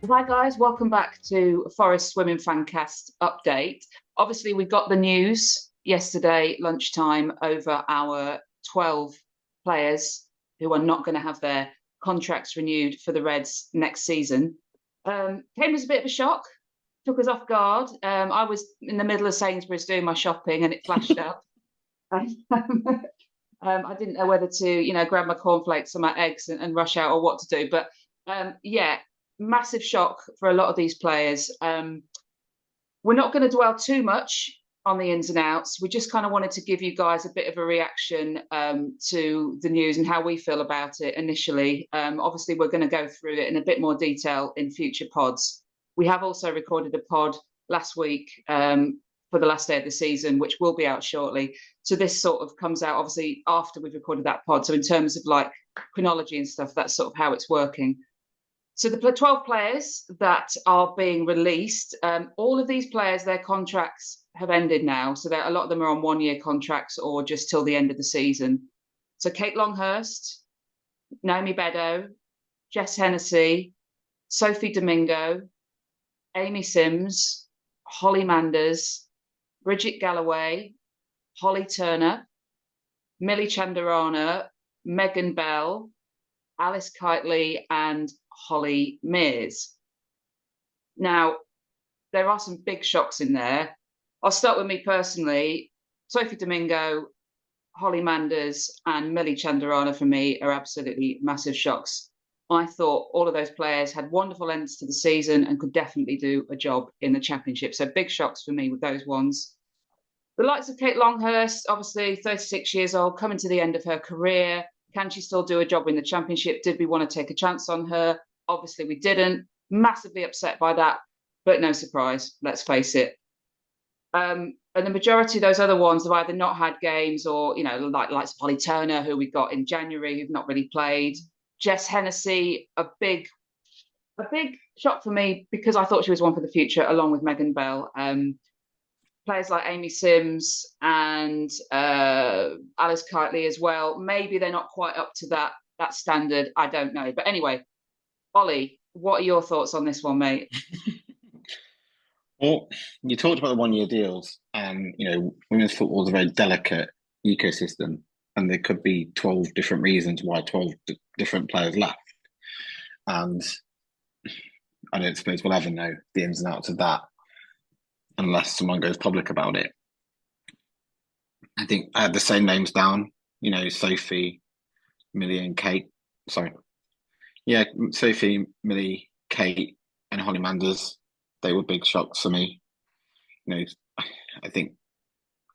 Hi guys, welcome back to Forest Swimming Fancast update. Obviously, we got the news yesterday lunchtime over our 12 players who are not going to have their contracts renewed for the Reds next season. Came as a bit of a shock, took us off guard. I was in the middle of Sainsbury's doing my shopping and it flashed up. I didn't know whether to, grab my cornflakes or my eggs and rush out or what to do. But yeah, massive shock for a lot of these players. We're not going to dwell too much on the ins and outs. We just kind of wanted to give you guys a bit of a reaction to the news and how we feel about it initially. Obviously, we're going to go through it in a bit more detail in future pods. We have also recorded a pod last week for the last day of the season, which will be out shortly. So this sort of comes out obviously after we've recorded that pod. So in terms of like chronology and stuff, that's sort of how it's working. So the 12 players that are being released, all of these players, their contracts have ended now. So a lot of them are on 1 year contracts or just till the end of the season. So Kate Longhurst, Naomi Beddoe, Jess Hennessy, Sophie Domingo, Amy Sims, Holly Manders, Bridget Galloway, Holly Turner, Millie Chandarana, Megan Bell, Alice Kitely, and Holly Mears. Now, there are some big shocks in there. I'll start with me personally. Sophie Domingo, Holly Manders, and Millie Chandarana for me are absolutely massive shocks. I thought all of those players had wonderful ends to the season and could definitely do a job in the championship. So big shocks for me with those ones. The likes of Kate Longhurst, obviously 36 years old, coming to the end of her career. Can she still do a job in the championship? Did we want to take a chance on her? Obviously, we didn't. Massively upset by that, but no surprise, let's face it. And the majority of those other ones have either not had games or, like Polly Turner, who we got in January, who've not really played. Jess Hennessy, a big shock for me because I thought she was one for the future, along with Megan Bell. Players like Amy Sims and Alice Kitely as well. Maybe they're not quite up to that standard. I don't know. But anyway, Ollie, what are your thoughts on this one, mate? Well, you talked about the 1 year deals, and women's football is a very delicate ecosystem, and there could be 12 different reasons why 12 different players left. And I don't suppose we'll ever know the ins and outs of that unless someone goes public about it. I think I had the same names down, Sophie, Millie, and Kate. Sorry. Yeah, Sophie, Millie, Kate, and Holly Manders. They were big shocks for me. You know, I think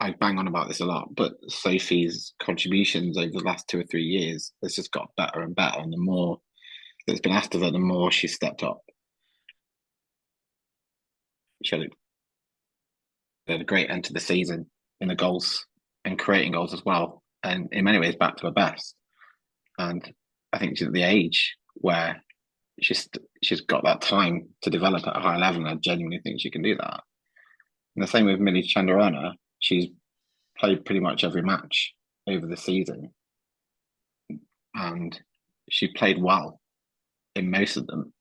I bang on about this a lot, but Sophie's contributions over the last 2 or 3 years has just got better and better. And the more that's been asked of her, the more she's stepped up. She had a great end to the season in the goals and creating goals as well. And in many ways, back to her best. And I think she's at the age where she's got that time to develop at a high level. And I genuinely think she can do that. And the same with Millie Chandarana. She's played pretty much every match over the season, and she played well in most of them.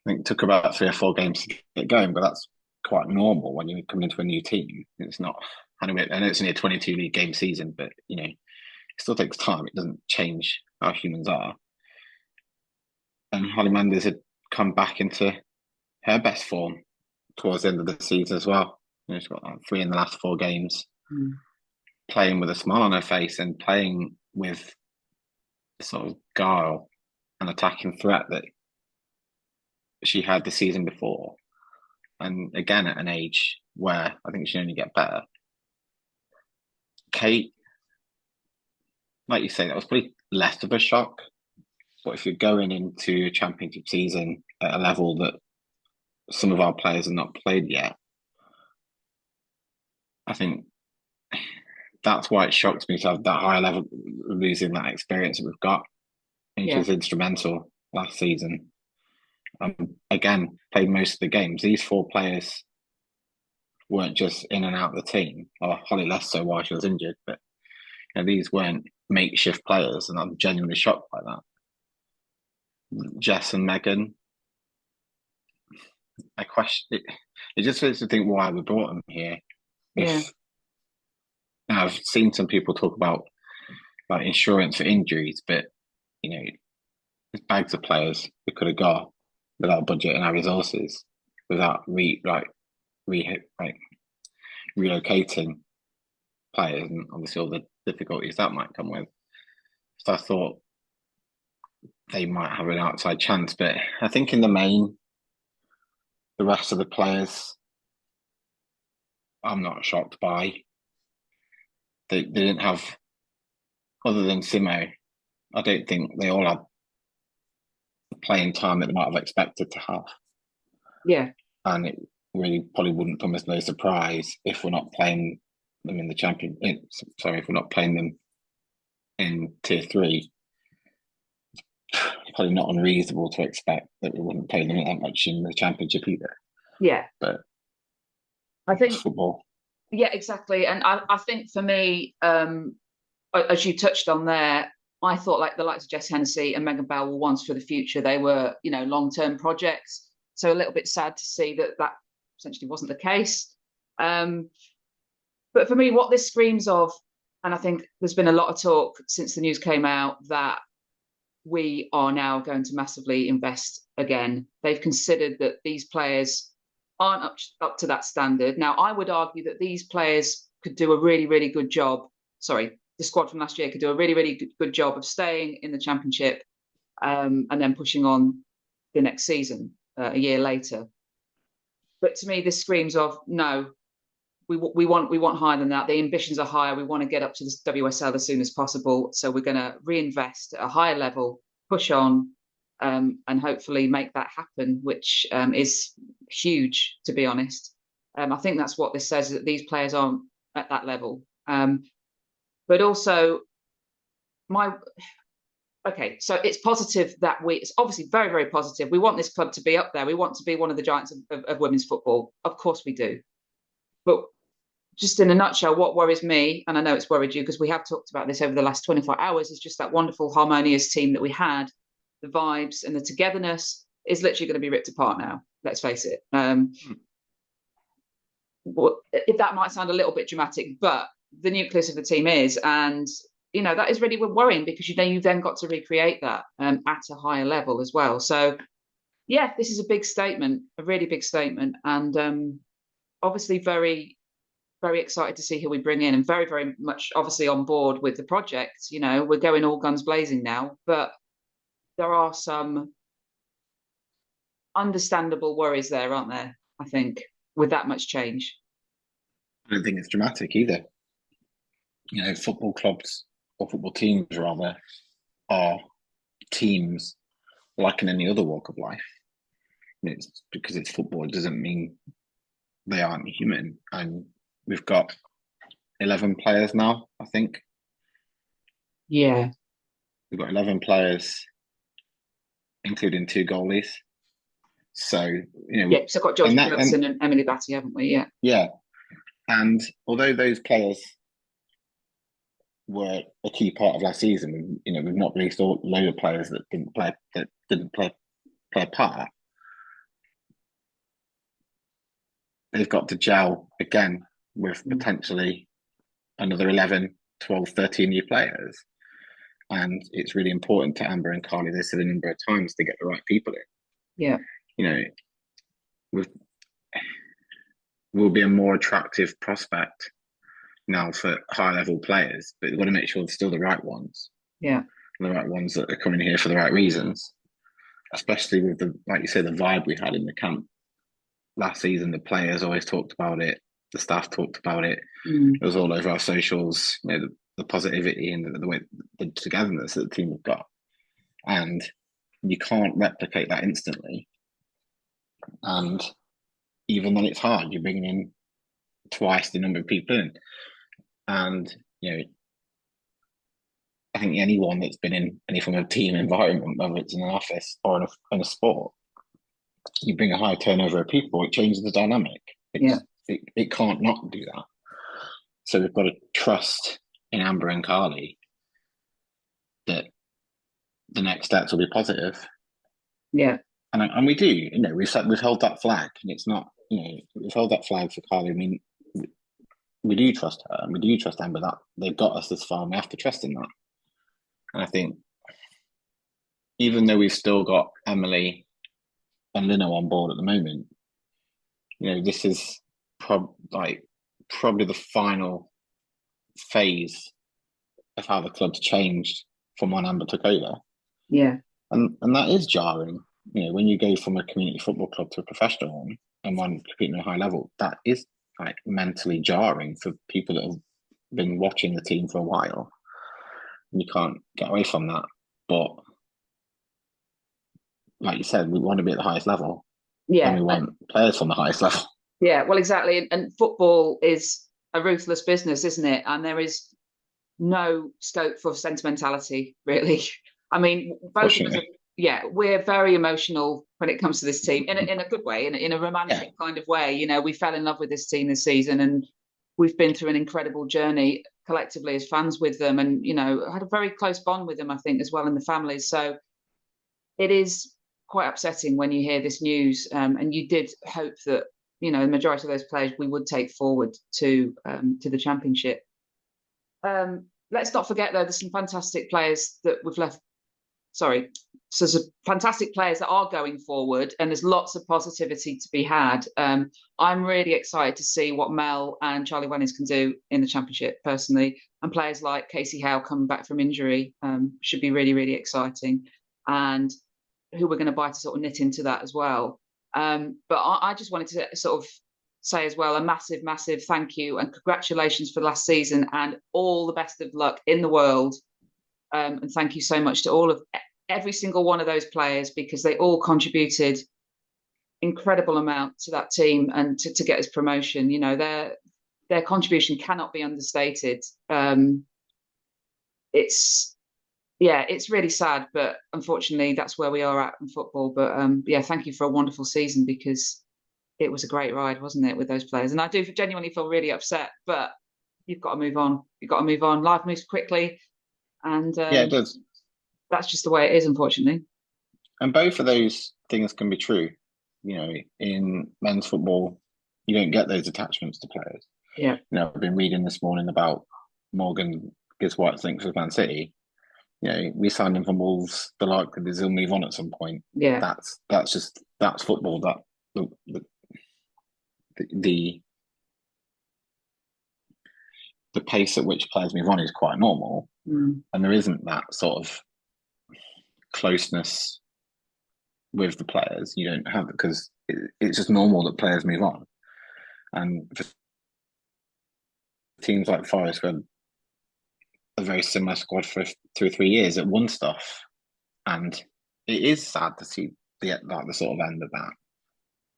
I think it took about 3 or 4 games to get going, but that's quite normal when you're coming into a new team. It's not. I know it's only a 22 league game season, but it still takes time. It doesn't change how humans are. And Holly Manders had come back into her best form towards the end of the season as well. She's got like 3 in the last 4 games, playing with a smile on her face and playing with sort of guile and attacking threat that she had the season before. And again, at an age where I think she only get better. Kate, like you say, that was probably less of a shock. But if you're going into a championship season at a level that some of our players have not played yet, I think that's why it shocks me to have that high level, losing that experience that we've got. I think she Yeah, was instrumental last season. Again, played most of the games. These 4 players weren't just in and out of the team, or Holly less so while she was injured, but these weren't makeshift players, and I'm genuinely shocked by that. Jess and Megan, I question it. It just makes me think why we brought him here. Yeah, If I've seen some people talk about like insurance for injuries, but you know, there's bags of players we could have got without budget and our resources, without like relocating players, and obviously all the difficulties that might come with. So I thought they might have an outside chance, but I think in the main, the rest of the players, I'm not shocked by. They didn't have, other than Simo, I don't think they all had the playing time that they might have expected to have. yeah, And it really probably wouldn't come as no surprise if we're not playing them in the champion. Sorry, if we're not playing them in tier three. It's probably not unreasonable to expect that we wouldn't play them that much in the championship either. yeah. But I it's think, football. yeah, exactly. And I think for me, as you touched on there, I thought like the likes of Jess Hennessy and Megan Bell were ones for the future. They were, long-term projects. So a little bit sad to see that that essentially wasn't the case. Um, but for me, what this screams of, and I think there's been a lot of talk since the news came out that we are now going to massively invest again. They've considered that these players aren't up to that standard. Now, I would argue that these players could do a really, really good job. Sorry, the squad from last year could do a really, really good job of staying in the championship and then pushing on the next season a year later. But to me, this screams of no. We want higher than that. The ambitions are higher. We want to get up to the WSL as soon as possible. So we're going to reinvest at a higher level, push on, and hopefully make that happen, which is huge, to be honest. I think that's what this says, that these players aren't at that level. But also, my okay, so it's positive that it's obviously very, very positive. We want this club to be up there. We want to be one of the giants of women's football. Of course we do. But just in a nutshell, what worries me, and I know it's worried you because we have talked about this over the last 24 hours, is just that wonderful, harmonious team that we had. The vibes and the togetherness is literally going to be ripped apart now. Let's face it. If that might sound a little bit dramatic, but the nucleus of the team is, and that is really worrying because you've then got to recreate that at a higher level as well. So yeah, this is a big statement, a really big statement, and obviously very, very excited to see who we bring in, and very, very much obviously on board with the project. We're going all guns blazing now, but there are some understandable worries there, aren't there? I think with that much change. I don't think it's dramatic either. Football clubs or football teams rather are teams like in any other walk of life. It's because it's football, it doesn't mean they aren't human. And we've got 11 players now, I think. Yeah. We've got 11 players, including two goalies. So, Yeah, so I've got George and that, Ferguson and Emily Batty, haven't we? Yeah. Yeah. And although those players were a key part of last season, we've not released a load of players that didn't play a part. They've got to gel again with potentially another 11, 12, 13 new players. And it's really important to Amber and Carly, they said a number of times, to get the right people in. Yeah. We'll be a more attractive prospect now for high level players, but we've got to make sure they're still the right ones. Yeah. The right ones that are coming here for the right reasons, especially with like you say, the vibe we had in the camp last season. The players always talked about it. The staff talked about it. It was all over our socials, the positivity and the way, the togetherness that the team have got. And you can't replicate that instantly. And even when it's hard, you're bringing in twice the number of people in. And, I think anyone that's been in any form of team environment, whether it's in an office or in a sport, you bring a high turnover of people, it changes the dynamic. It can't not do that. So we've got to trust in Amber and Carly that the next steps will be positive. Yeah. and we do, we've held that flag, and it's not, we've held that flag for Carly. I mean, we do trust her, and we do trust Amber that they've got us this far, and we have to trust in that. And I think even though we've still got Emily and Lino on board at the moment, this is probably the final phase of how the club's changed from when Amber took over. Yeah. And that is jarring. When you go from a community football club to a professional one and one competing at a high level, that is mentally jarring for people that have been watching the team for a while. And you can't get away from that. But like you said, we want to be at the highest level. Yeah. And we want players from the highest level. Yeah, well, exactly. And football is a ruthless business, isn't it? And there is no scope for sentimentality, really. I mean, both of us, we're very emotional when it comes to this team in a good way, in a romantic kind of way. We fell in love with this team this season, and we've been through an incredible journey collectively as fans with them, and had a very close bond with them, I think, as well in the families. So it is quite upsetting when you hear this news, and you did hope that the majority of those players we would take forward to the championship. Let's not forget, though, there's some fantastic players that we've left. Sorry, so some fantastic players that are going forward, and there's lots of positivity to be had. I'm really excited to see what Mel and Charlie Wennings can do in the championship, personally, and players like Casey Howe coming back from injury should be really, really exciting, and who we're going to buy to sort of knit into that as well. But I just wanted to sort of say as well a massive, massive thank you and congratulations for last season, and all the best of luck in the world. And thank you so much to every single one of those players, because they all contributed incredible amount to that team and to get this promotion. Their contribution cannot be understated. It's really sad, but unfortunately that's where we are at in football. But thank you for a wonderful season, because it was a great ride, wasn't it, with those players? And I do genuinely feel really upset, but you've got to move on. You've got to move on. Life moves quickly, and it does. That's just the way it is, unfortunately. And both of those things can be true. In men's football, you don't get those attachments to players. Yeah. I've been reading this morning about Morgan Gibbs-White's links with Man City. We signed him from Wolves. The likelihood is he'll move on at some point. Yeah. That's football. That the pace at which players move on is quite normal, and there isn't that sort of closeness with the players. You don't have it because it's just normal that players move on. And for teams like Forest, who had a very similar squad for 2 or 3 years, that won stuff, and it is sad to see the sort of end of that.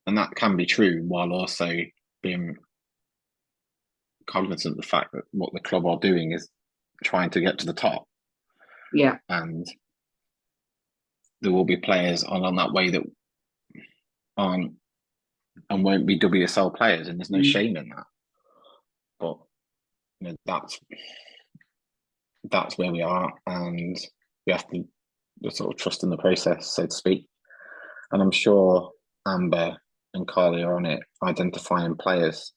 And that can be true while also being cognizant of the fact that what the club are doing is trying to get to the top. Yeah. And there will be players on that way that aren't and won't be WSL players, and there's no shame in that. But that's where we are, and we have to sort of trust in the process, so to speak. And I'm sure Amber and Carly are on it, identifying players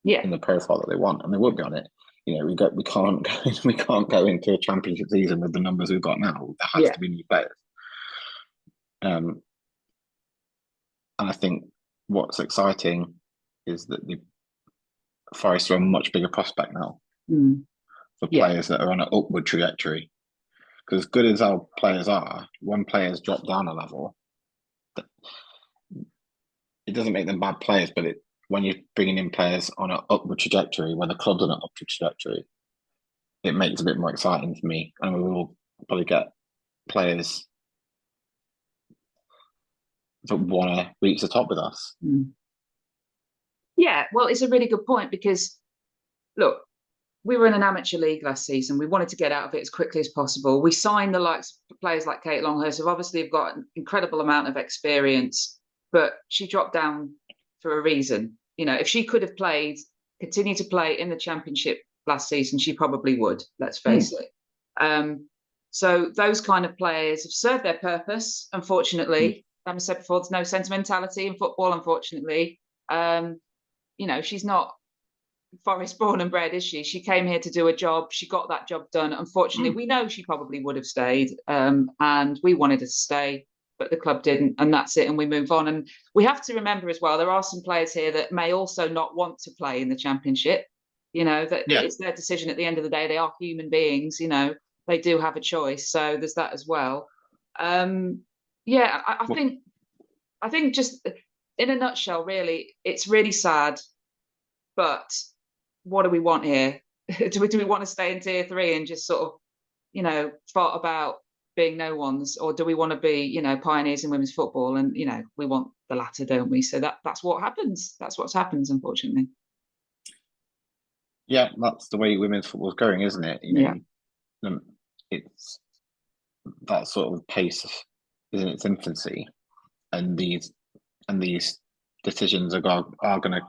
in the profile that they want, and they will be on it. We can't go into a championship season with the numbers we've got now. There has to be new players. And I think what's exciting is that the Forest are a much bigger prospect now for players that are on an upward trajectory. Because as good as our players are, when players drop down a level, it doesn't make them bad players, but when you're bringing in players on an upward trajectory, when the club's on an upward trajectory, it makes it a bit more exciting for me. And we will probably get players that want to reach the top with us. Yeah, well, it's a really good point, because, look, we were in an amateur league last season. We wanted to get out of it as quickly as possible. We signed the likes of players like Kate Longhurst, who obviously have got an incredible amount of experience, but she dropped down for a reason. If she could have continued to play in the championship last season, she probably would, let's face it. So those kind of players have served their purpose, unfortunately. I said before, there's no sentimentality in football, unfortunately. Um, she's not Forest born and bred, is she? She came here to do a job. She got that job done. Unfortunately, we know she probably would have stayed, and we wanted her to stay, but the club didn't, and that's it. And we move on. And we have to remember as well, there are some players here that may also not want to play in the Championship. That Yeah. it's their decision at the end of the day. They are human beings. They do have a choice. So there's that as well. Yeah, I think just in a nutshell, really, it's really sad, but what do we want here? do we want to stay in tier three and just sort of, thought about being no ones, or do we want to be, pioneers in women's football? And we want the latter, don't we? So that's what happens. That's what happens, unfortunately. Yeah, that's the way women's football's going, isn't it? Yeah, It's that sort of pace is in its infancy, and these decisions are going to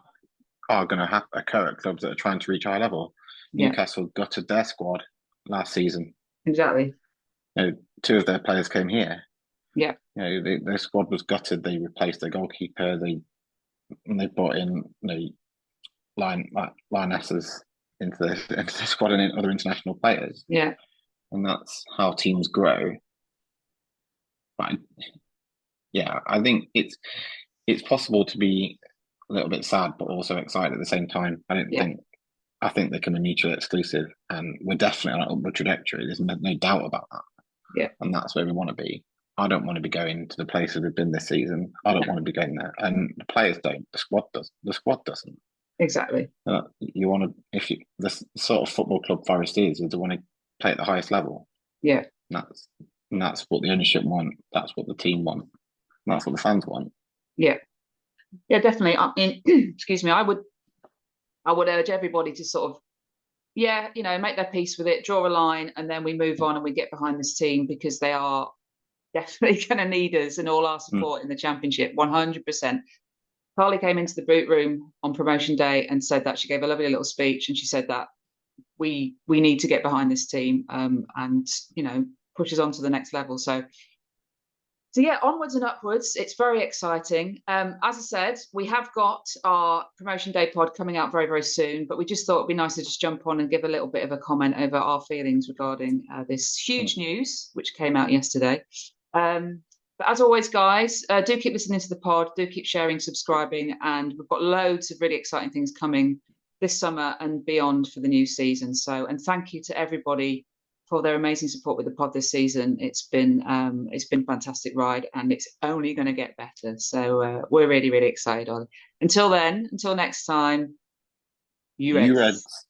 occur at clubs that are trying to reach high level. yeah, Newcastle gutted their squad last season. exactly. Two of their players came here. Yeah, Their squad was gutted. They replaced their goalkeeper. They brought in lionesses into the squad and other international players, yeah, and that's how teams grow. But yeah, I think it's possible to be a little bit sad, but also excited at the same time. yeah, I think they can be mutually exclusive, and we're definitely on an upward trajectory. There's no doubt about that, yeah, and that's where we want to be. I don't want to be going to the places we've been this season. I don't no, want to be going there, and the players don't. The squad does. The squad doesn't. exactly. You want to, if you the sort of football club Forest is, you want to play at the highest level. Yeah, And that's what the ownership want. That's what the team want. That's what the fans want. yeah, yeah, definitely. I mean, excuse me. I would urge everybody to sort of, yeah, make their peace with it, draw a line, and then we move on and we get behind this team because they are definitely going to need us and all our Mm. support in the Championship, 100%. Carly came into the boot room on promotion day and said that she gave a lovely little speech, and she said that we need to get behind this team, and push us on to the next level. So yeah, onwards and upwards. It's very exciting. As I said, we have got our promotion day pod coming out very, very soon, but we just thought it'd be nice to just jump on and give a little bit of a comment over our feelings regarding this huge news which came out yesterday. But as always, guys, do keep listening to the pod, do keep sharing, subscribing, and we've got loads of really exciting things coming this summer and beyond for the new season. And thank you to everybody for their amazing support with the pod this season. It's been a fantastic ride, and it's only going to get better. So we're really, really excited. Ollie. Until then, until next time, you You Reds. Reds.